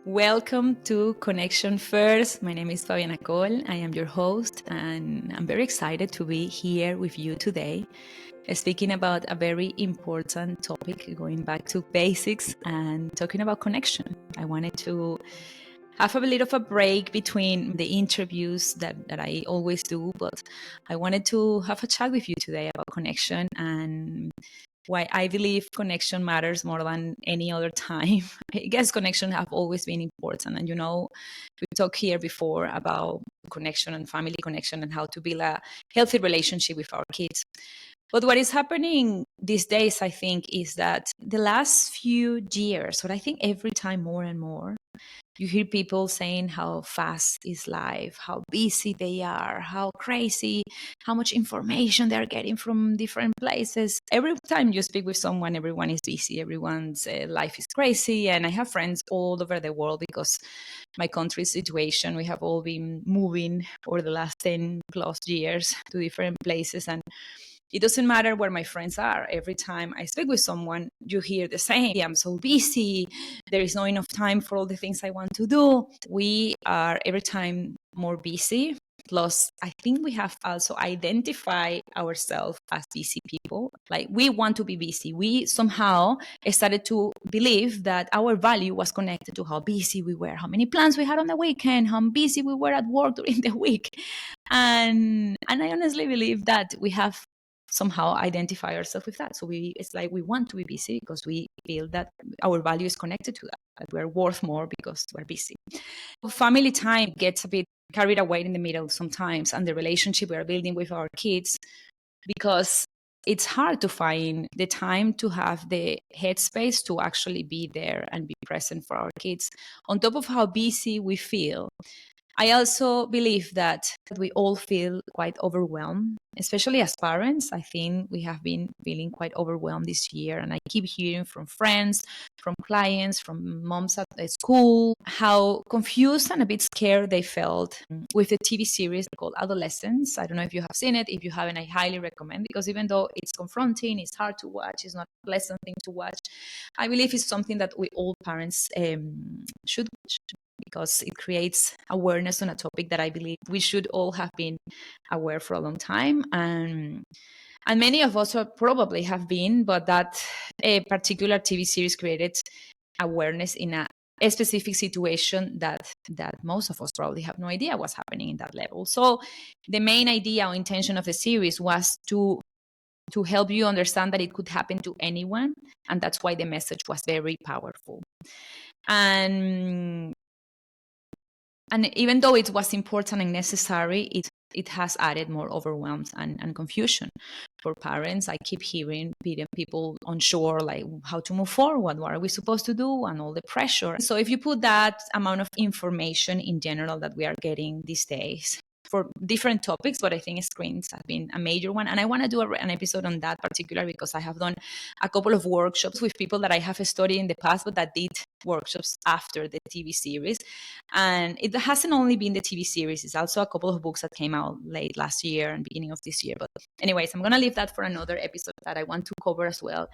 Welcome to Connection First. My name is Fabiana Cole. I am your host, and I'm very excited to be here with you today, speaking about a very important topic, going back to basics and talking about connection. I wanted to have a bit of a break between the interviews that I always do, but I wanted to have a chat with you today about connection and why I believe connection matters more than any other time. I guess connection have always been important. And we talked here before about connection and family connection and how to build a healthy relationship with our kids. But what is happening these days, I think, is that the last few years, but I think every time more and more, you hear people saying how fast is life, how busy they are, how crazy, how much information they're getting from different places. Every time you speak with someone, everyone is busy, everyone's life is crazy. And I have friends all over the world because my country's situation, we have all been moving over the last 10 plus years to different places. And it doesn't matter where my friends are. Every time I speak with someone, you hear the same. I'm so busy. There is not enough time for all the things I want to do. We are every time more busy. Plus, I think we have also identified ourselves as busy people. Like we want to be busy. We somehow started to believe that our value was connected to how busy we were, how many plans we had on the weekend, how busy we were at work during the week. And I honestly believe that we have somehow identify ourselves with that. So it's like we want to be busy because we feel that our value is connected to that we're worth more because we're busy. Family time gets a bit carried away in the middle sometimes, and the relationship we are building with our kids, because it's hard to find the time to have the headspace to actually be there and be present for our kids. On top of how busy we feel, I also believe that we all feel quite overwhelmed, especially as parents. I think we have been feeling quite overwhelmed this year. And I keep hearing from friends, from clients, from moms at the school, how confused and a bit scared they felt with the TV series called Adolescence. I don't know if you have seen it. If you haven't, I highly recommend, because even though it's confronting, it's hard to watch, it's not a pleasant thing to watch, I believe it's something that we all parents should watch, because it creates awareness on a topic that I believe we should all have been aware for a long time. And many of us probably have been, but that a particular TV series created awareness in a specific situation that most of us probably have no idea what's happening in that level. So the main idea or intention of the series was to help you understand that it could happen to anyone, and that's why the message was very powerful. And even though it was important and necessary, it has added more overwhelm and confusion for parents. I keep hearing people unsure, like how to move forward, what are we supposed to do, and all the pressure. So if you put that amount of information in general that we are getting these days for different topics, but I think screens have been a major one. And I want to do an episode on that particular, because I have done a couple of workshops with people that I have studied in the past, but that did workshops after the TV series. And it hasn't only been the TV series, it's also a couple of books that came out late last year and beginning of this year. But anyways, I'm going to leave that for another episode that I want to cover as well.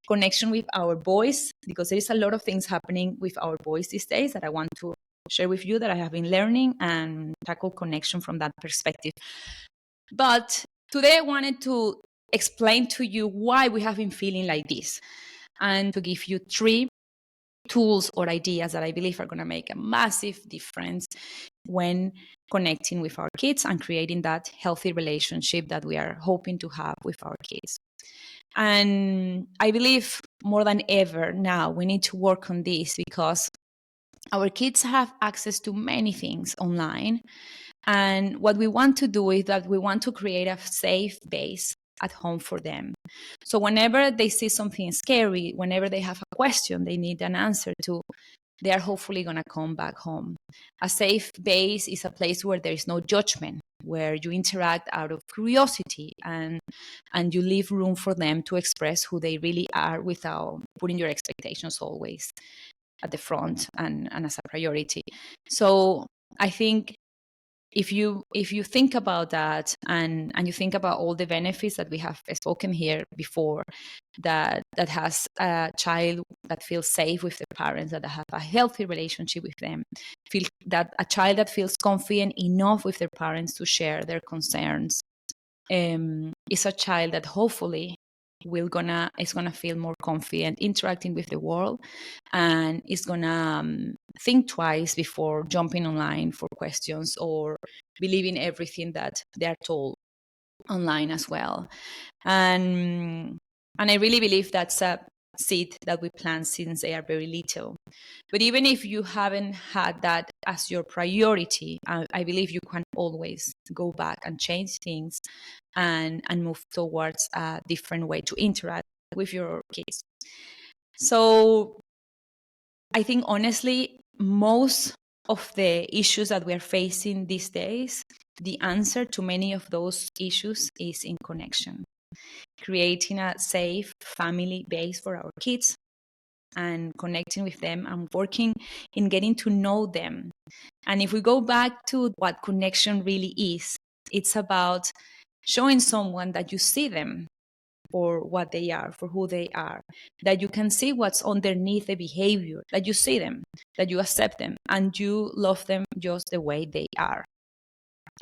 Connection with our boys, because there is a lot of things happening with our boys these days that I want to share with you, that I have been learning, and tackle connection from that perspective. But today I wanted to explain to you why we have been feeling like this, and to give you 3 tools or ideas that I believe are going to make a massive difference when connecting with our kids and creating that healthy relationship that we are hoping to have with our kids. And I believe more than ever now we need to work on this, because our kids have access to many things online. And what we want to do is that we want to create a safe base at home for them. So whenever they see something scary, whenever they have a question they need an answer to, they are hopefully going to come back home. A safe base is a place where there is no judgment, where you interact out of curiosity, and you leave room for them to express who they really are without putting your expectations always at the front and as a priority. So I think if you think about that, and you think about all the benefits that we have spoken here before, that has a child that feels safe with their parents, that have a healthy relationship with them, feel that a child that feels confident enough with their parents to share their concerns, is a child that hopefully is gonna feel more confident interacting with the world, and is gonna think twice before jumping online for questions or believing everything that they are told online as well. And I really believe that's a seed that we plant since they are very little. But even if you haven't had that as your priority, I believe you can always go back and change things, and move towards a different way to interact with your kids. So I think honestly, most of the issues that we are facing these days, the answer to many of those issues is in connection. Creating a safe family base for our kids, and connecting with them, and working in getting to know them. And if we go back to what connection really is, it's about showing someone that you see them for what they are, for who they are, that you can see what's underneath the behavior, that you see them, that you accept them, and you love them just the way they are,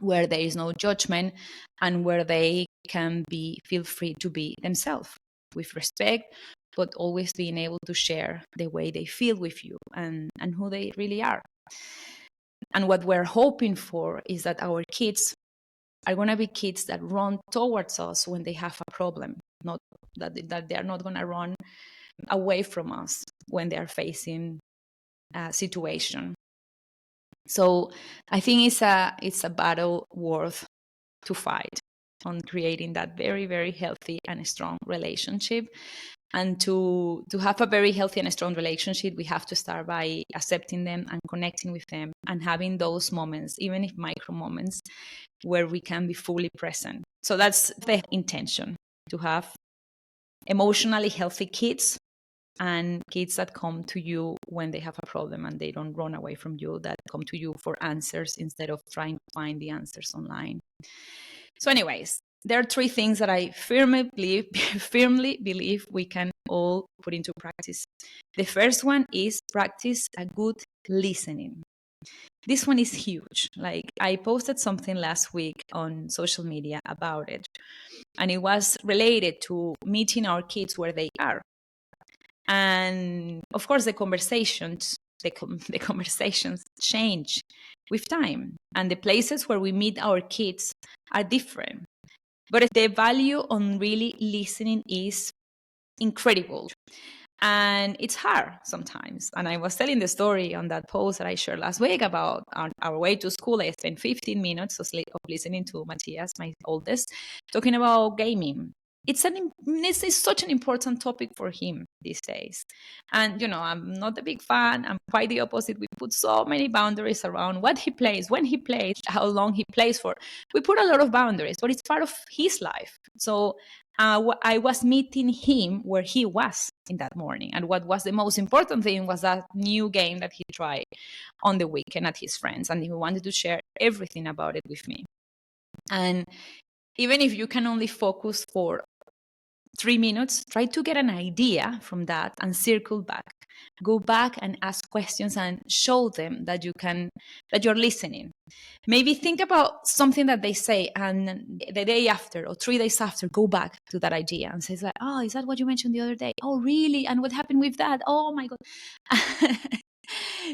where there is no judgment, and where they can feel free to be themselves with respect, but always being able to share the way they feel with you, and who they really are. And what we're hoping for is that our kids are going to be kids that run towards us when they have a problem, not that they are not going to run away from us when they are facing a situation. So I think it's a battle worth to fight, on creating that very, very healthy and strong relationship. And to have a very healthy and strong relationship, we have to start by accepting them and connecting with them, and having those moments, even if micro moments, where we can be fully present. So that's the intention, to have emotionally healthy kids, and kids that come to you when they have a problem, and they don't run away from you, that come to you for answers instead of trying to find the answers online. So anyways, there are three things that I firmly believe we can all put into practice. The first one is practice a good listening. This one is huge. Like, I posted something last week on social media about it, and it was related to meeting our kids where they are. And of course, the conversations change with time, and the places where we meet our kids are different. But the value on really listening is incredible. And it's hard sometimes. And I was telling the story on that post that I shared last week about our way to school. I spent 15 minutes of listening to Matthias, my oldest, talking about gaming. It's such an important topic for him these days. And, I'm not a big fan. I'm quite the opposite. We put so many boundaries around what he plays, when he plays, how long he plays for. We put a lot of boundaries, but it's part of his life. So I was meeting him where he was in that morning. And what was the most important thing was that new game that he tried on the weekend at his friends. And he wanted to share everything about it with me. And even if you can only focus for 3 minutes, try to get an idea from that and circle back. Go back and ask questions and show them that you're listening. Maybe think about something that they say, and the day after or 3 days after, go back to that idea and say, like, oh, is that what you mentioned the other day? Oh, really? And what happened with that? Oh my God.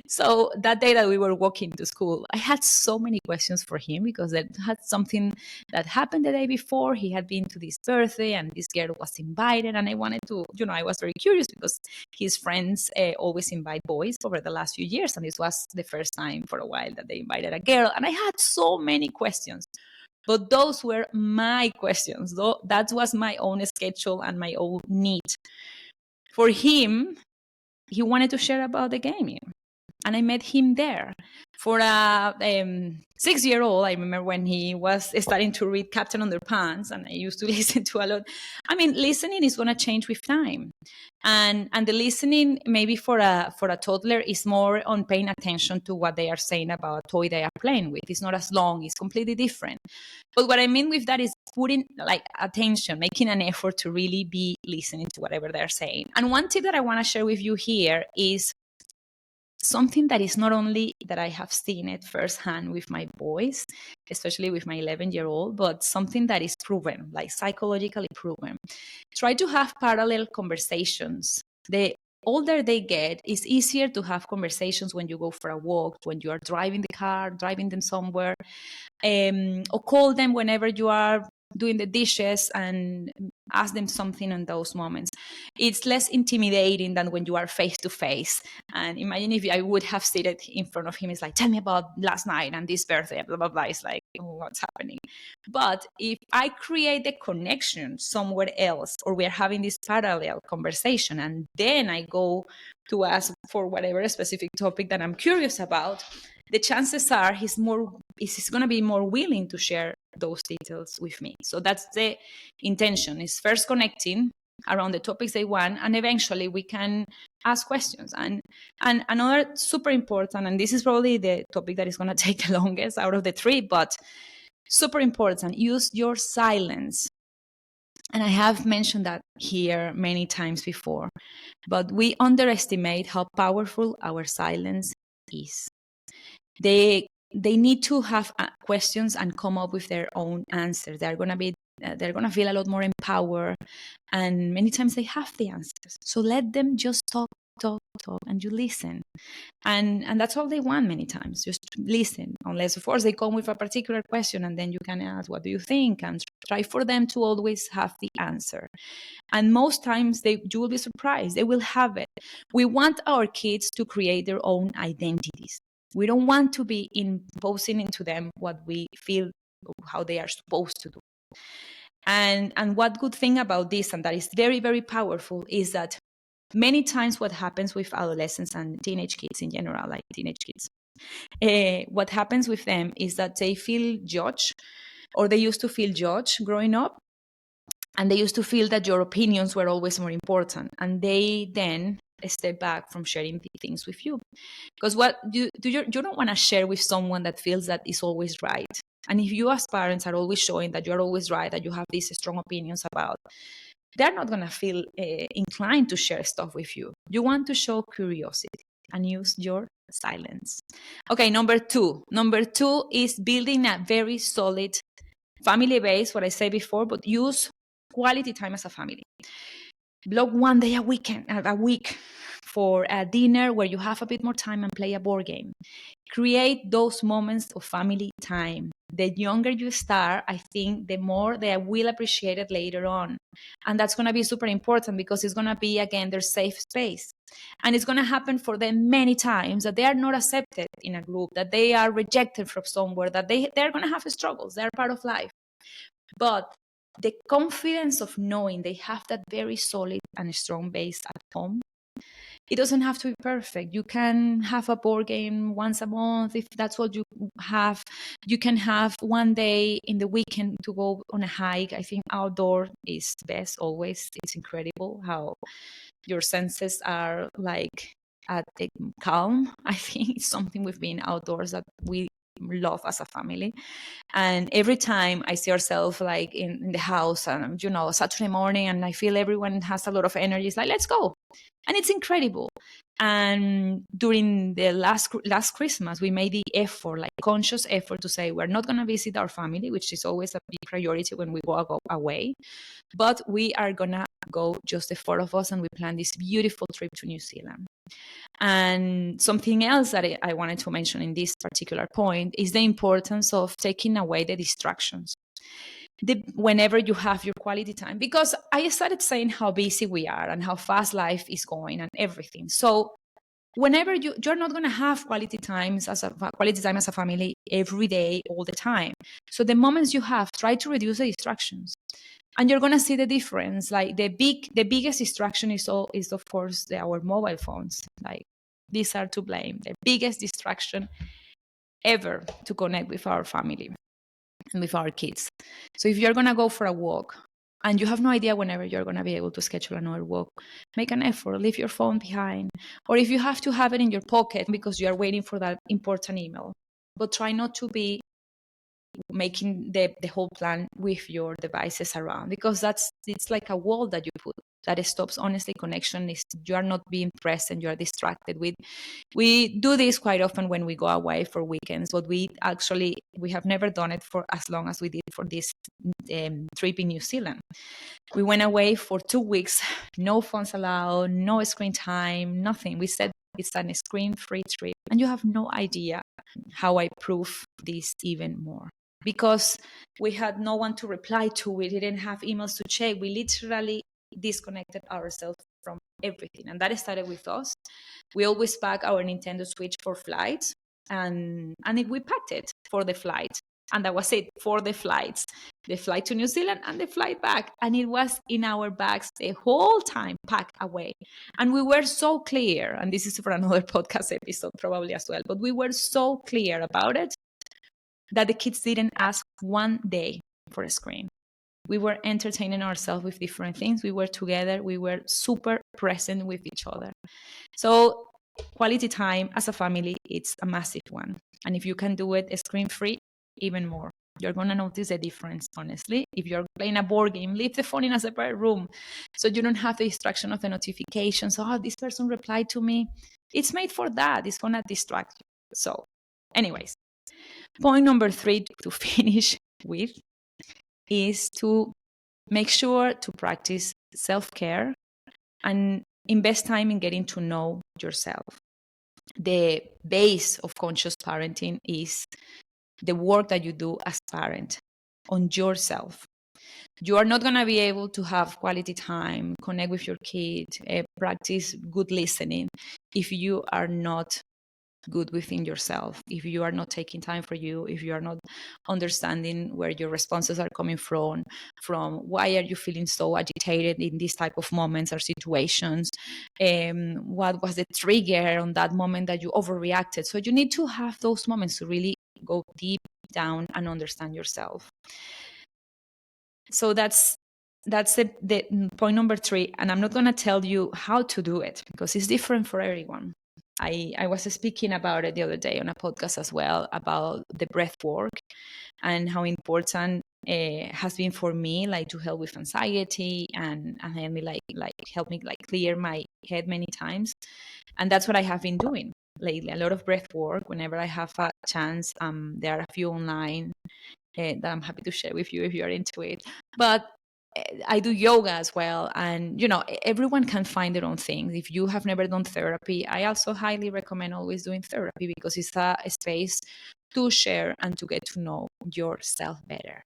So that day that we were walking to school, I had so many questions for him, because it had something that happened the day before. He had been to this birthday, and this girl was invited, and I wanted to, I was very curious, because his friends always invite boys over the last few years, and this was the first time for a while that they invited a girl, and I had so many questions. But those were my questions. That was my own schedule and my own need. For him, he wanted to share about the gaming, and I met him there. For a 6-year-old, I remember when he was starting to read Captain Underpants, and I used to listen to a lot. I mean, listening is going to change with time, and the listening maybe for a toddler is more on paying attention to what they are saying about a toy they are playing with. It's not as long; it's completely different. But what I mean with that is putting like attention, making an effort to really be listening to whatever they're saying. And one tip that I want to share with you here is something that is not only that I have seen it firsthand with my boys, especially with my 11-year-old, but something that is proven, like psychologically proven. Try to have parallel conversations. The older they get, it's easier to have conversations when you go for a walk, when you are driving the car, driving them somewhere, or call them whenever you are doing the dishes and ask them something in those moments. It's less intimidating than when you are face to face. And imagine if I would have seated in front of him, it's like, tell me about last night and this birthday, blah, blah, blah. It's like, oh, what's happening? But if I create the connection somewhere else, or we're having this parallel conversation, and then I go to ask for whatever specific topic that I'm curious about, the chances are he's going to be more willing to share those details with me. So that's the intention, is first connecting around the topics they want, and eventually we can ask questions. And another super important, and this is probably the topic that is going to take the longest out of the three, but super important, use your silence. And I have mentioned that here many times before, but we underestimate how powerful our silence is. They need to have questions and come up with their own answers. They're going to feel a lot more empowered, and many times they have the answers. So let them just talk, and you listen. And that's all they want many times, just listen, unless of course they come with a particular question, and then you can ask, what do you think? And try for them to always have the answer. And most times you will be surprised, they will have it. We want our kids to create their own identities. We don't want to be imposing into them what we feel, how they are supposed to do. And what good thing about this, and that is very, very powerful, is that many times what happens with adolescents and teenage kids in general, like teenage kids, what happens with them is that they feel judged, or they used to feel judged growing up, and they used to feel that your opinions were always more important, and they then step back from sharing things with you, because what you don't want to share with someone that feels that is always right. And if you as parents are always showing that you're always right, that you have these strong opinions about, they're not going to feel inclined to share stuff with you. You want to show curiosity and use your silence. Okay, number two is building a very solid family base, what I said before, but use quality time as a family. Block one day a week for a dinner where you have a bit more time and play a board game. Create those moments of family time. The younger you start, I think the more they will appreciate it later on. And that's going to be super important, because it's going to be, again, their safe space. And it's going to happen for them many times that they are not accepted in a group, that they are rejected from somewhere, that they're going to have struggles. They're part of life. But the confidence of knowing they have that very solid and strong base at home, it doesn't have to be perfect. You can have a board game once a month if that's what you have. You can have one day in the weekend to go on a hike. I think outdoor is best always. It's incredible how your senses are like at a calm. I think it's something with being outdoors that we love as a family. And every time I see ourselves like in the house, and Saturday morning, and I feel everyone has a lot of energy, it's like, let's go. And it's incredible. And during the last Christmas, we made the effort, like conscious effort, to say we're not going to visit our family, which is always a big priority when we go away, but we are going to go just the four of us, and we plan this beautiful trip to New Zealand. And something else that I wanted to mention in this particular point is the importance of taking away the distractions whenever you have your quality time, because I started saying how busy we are and how fast life is going and everything. So whenever you're not going to have quality time as a family every day, all the time. So the moments you have, try to reduce the distractions, and you're going to see the difference. Like the biggest distraction is of course our mobile phones. Like these are to blame. The biggest distraction ever to connect with our family and with our kids. So if you're going to go for a walk and you have no idea whenever you're going to be able to schedule another walk, make an effort, leave your phone behind. Or if you have to have it in your pocket because you are waiting for that important email, but try not to be making the whole plan with your devices around, because it's like a wall that you put that stops honestly connection. Is you are not being present, you are distracted with. We do this quite often when we go away for weekends, but we have never done it for as long as we did for this trip in New Zealand. We went away for 2 weeks, no phones allowed, no screen time, nothing. We said it's a screen-free trip, and you have no idea how I prove this even more. Because we had no one to reply to, we didn't have emails to check, we literally disconnected ourselves from everything. And that started with us. We always pack our Nintendo Switch for flights, and we packed it for the flight. And that was it for the flights, the flight to New Zealand and the flight back. And it was in our bags the whole time, packed away. And we were so clear, and this is for another podcast episode probably as well, but we were so clear about it that the kids didn't ask one day for a screen. We were entertaining ourselves with different things. We were together. We were super present with each other. So quality time as a family, it's a massive one. And if you can do it screen-free, even more. You're going to notice a difference, honestly. If you're playing a board game, leave the phone in a separate room so you don't have the distraction of the notifications. Oh, this person replied to me. It's made for that. It's going to distract you. So anyways, point number 3 to finish with is to make sure to practice self-care and invest time in getting to know yourself. The base of conscious parenting is the work that you do as parent on yourself. You are not going to be able to have quality time, connect with your kid, practice good listening if you are not good within yourself, if you are not taking time for you, if you are not understanding where your responses are coming from why are you feeling so agitated in these type of moments or situations, what was the trigger on that moment that you overreacted. So you need to have those moments to really go deep down and understand yourself. So that's the point number 3. And I'm not going to tell you how to do it because it's different for everyone. I was speaking about it the other day on a podcast as well, about the breath work and how important it has been for me, like to help with anxiety and help me help me clear my head many times. And that's what I have been doing lately, a lot of breath work whenever I have a chance. There are a few online that I'm happy to share with you if you are into it. But I do yoga as well. And, everyone can find their own things. If you have never done therapy, I also highly recommend always doing therapy because it's a space to share and to get to know yourself better.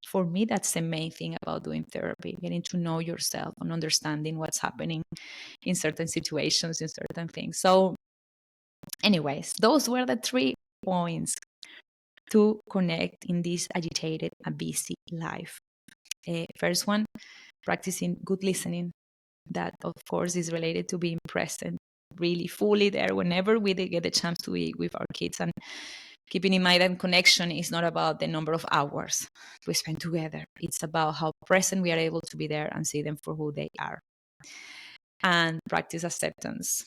For me, that's the main thing about doing therapy, getting to know yourself and understanding what's happening in certain situations, in certain things. So anyways, those were the 3 points to connect in this agitated and busy life. First one, practicing good listening. That, of course, is related to being present, really fully there whenever we get the chance to be with our kids. And keeping in mind that connection is not about the number of hours we spend together. It's about how present we are able to be there and see them for who they are. And practice acceptance.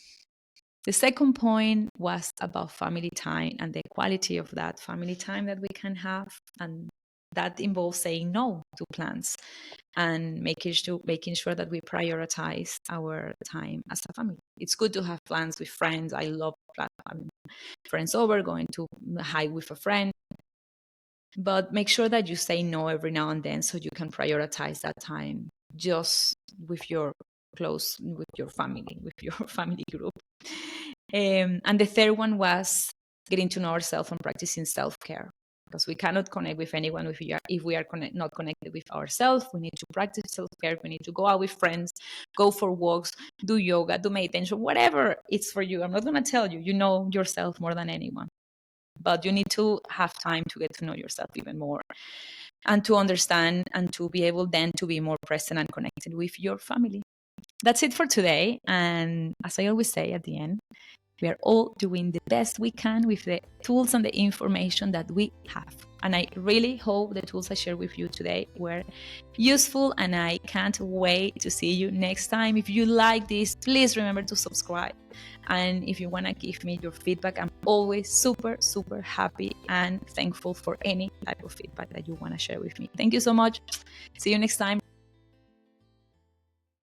The second point was about family time and the quality of that family time that we can have. And that involves saying no to plans and making sure that we prioritize our time as a family. It's good to have plans with friends. I love having friends over, going to hike with a friend. But make sure that you say no every now and then so you can prioritize that time just with your family, with your family group. And the third one was getting to know ourselves and practicing self-care, because we cannot connect with anyone if we are not connected with ourselves. We need to practice self-care. We need to go out with friends, go for walks, do yoga, do meditation, whatever it's for you. I'm not going to tell you. You know yourself more than anyone. But you need to have time to get to know yourself even more and to understand and to be able then to be more present and connected with your family. That's it for today. And as I always say at the end, We are all doing the best we can with the tools and the information that we have. And I really hope the tools I shared with you today were useful, and I can't wait to see you next time. If you like this, please remember to subscribe. And if you want to give me your feedback, I'm always super, super happy and thankful for any type of feedback that you want to share with me. Thank you so much. See you next time.